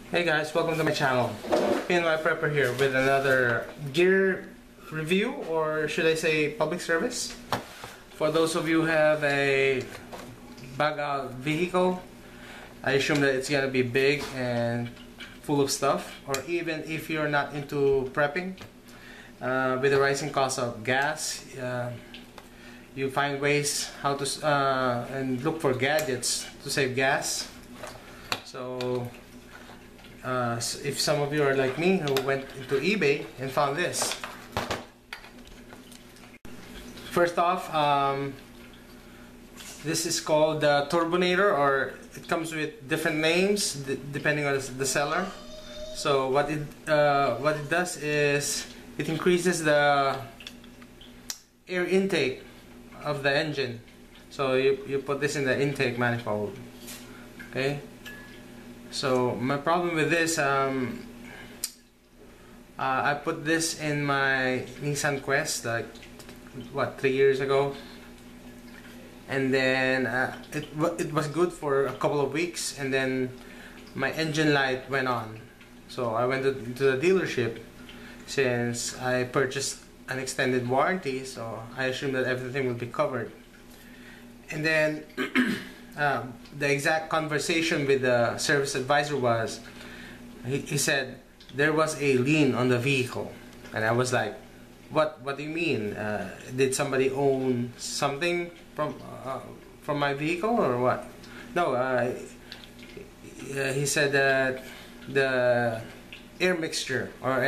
Hey guys, welcome to my channel. PNY Prepper here with another gear review, or should I say public service. For those of you who have a bug out vehicle, I assume that it's gonna be big and full of stuff, or even if you're not into prepping, with the rising cost of gas, you find ways how to and look for gadgets to save gas. So if some of you are like me who went into eBay and found this. First off, this is called the Turbinator, or it comes with different names depending on the seller. So what it does is it increases the air intake of the engine. So you put this in the intake manifold. Okay. So my problem with this, I put this in my Nissan Quest like 3 years ago, and then it was good for a couple of weeks, and then my engine light went on. So I went to the dealership, since I purchased an extended warranty, so I assumed that everything would be covered. And then the exact conversation with the service advisor was, he said there was a lien on the vehicle, and I was like, what do you mean? Did somebody own something from my vehicle or what? No, he said that the air mixture or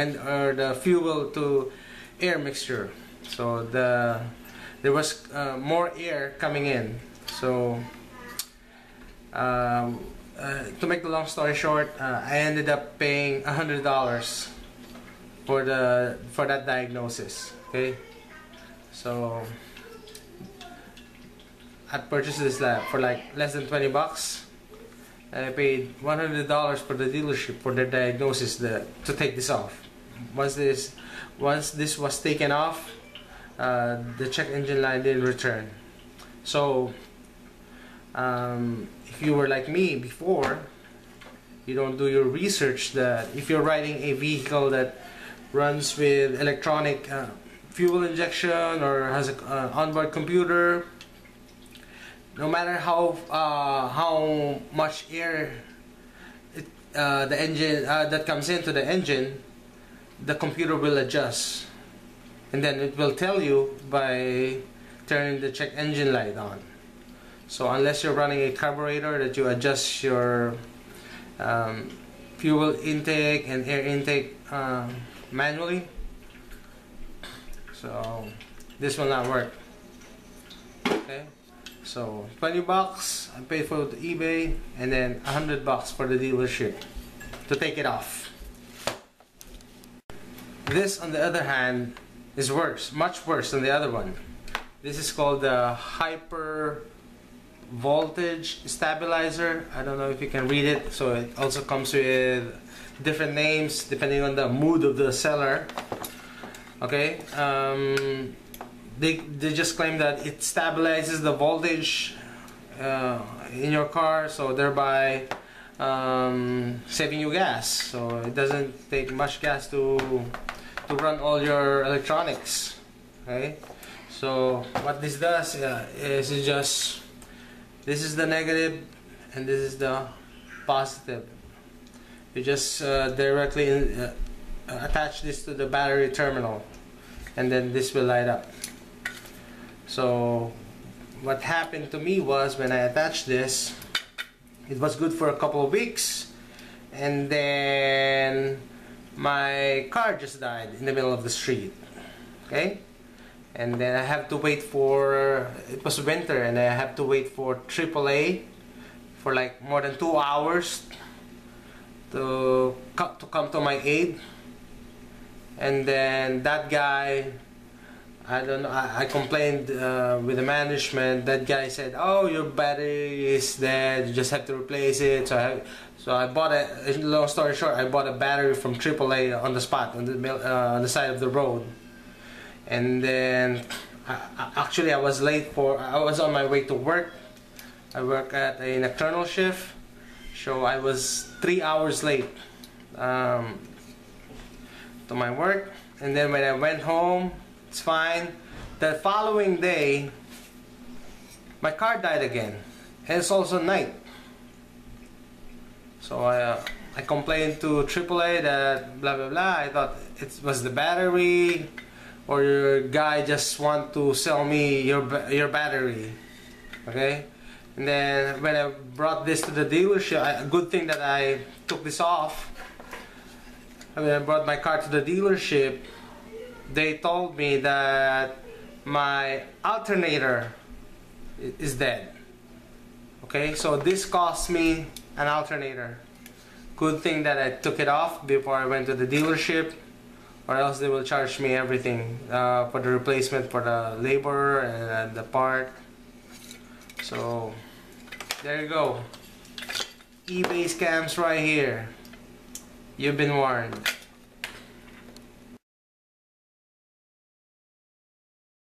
the fuel to air mixture, so there was more air coming in. So to make the long story short, I ended up paying $100 for that diagnosis. Okay, so I purchased this for like less than 20 bucks, and I paid $100 for the dealership for their diagnosis to take this off. Once this was taken off, the check engine light didn't return. So if you were like me before, you don't do your research that if you're riding a vehicle that runs with electronic fuel injection or has an onboard computer, no matter how much air the engine that comes into the engine, the computer will adjust, and then it will tell you by turning the check engine light on. So unless you're running a carburetor that you adjust your fuel intake and air intake manually, so this will not work. Okay, so 20 bucks I paid for the eBay, and then $100 for the dealership to take it off. This, on the other hand, is worse, much worse than the other one. This is called the hyper voltage stabilizer. I don't know if you can read it. So it also comes with different names depending on the mood of the seller. Okay, they just claim that it stabilizes the voltage in your car, so thereby saving you gas. So it doesn't take much gas to run all your electronics. Okay, so what this does is it just, this is the negative and this is the positive. You just directly attach this to the battery terminal, and then this will light up. So what happened to me was, when I attached this, it was good for a couple of weeks, and then my car just died in the middle of the street. Okay, and then I have to wait for, it was winter, and I have to wait for AAA for like more than 2 hours to come to my aid. And then that guy, I don't know, I complained with the management. That guy said, oh, your battery is dead, you just have to replace it. So I bought a, long story short, I bought a battery from AAA on the spot, on the side of the road. And then actually I was late I was on my way to work. I work at a nocturnal shift, So I was 3 hours late to my work, and then when I went home, it's fine. The following day, my car died again, and it's also night. So I complained to AAA that blah blah blah. I thought it was the battery, or your guy just want to sell me your battery, okay? And then when I brought this to the dealership, a good thing that I took this off. When I brought my car to the dealership, they told me that my alternator is dead. Okay, so this cost me an alternator. Good thing that I took it off before I went to the dealership, or else they will charge me everything for the replacement, for the labor and the part. So there you go. eBay scams right here. You've been warned.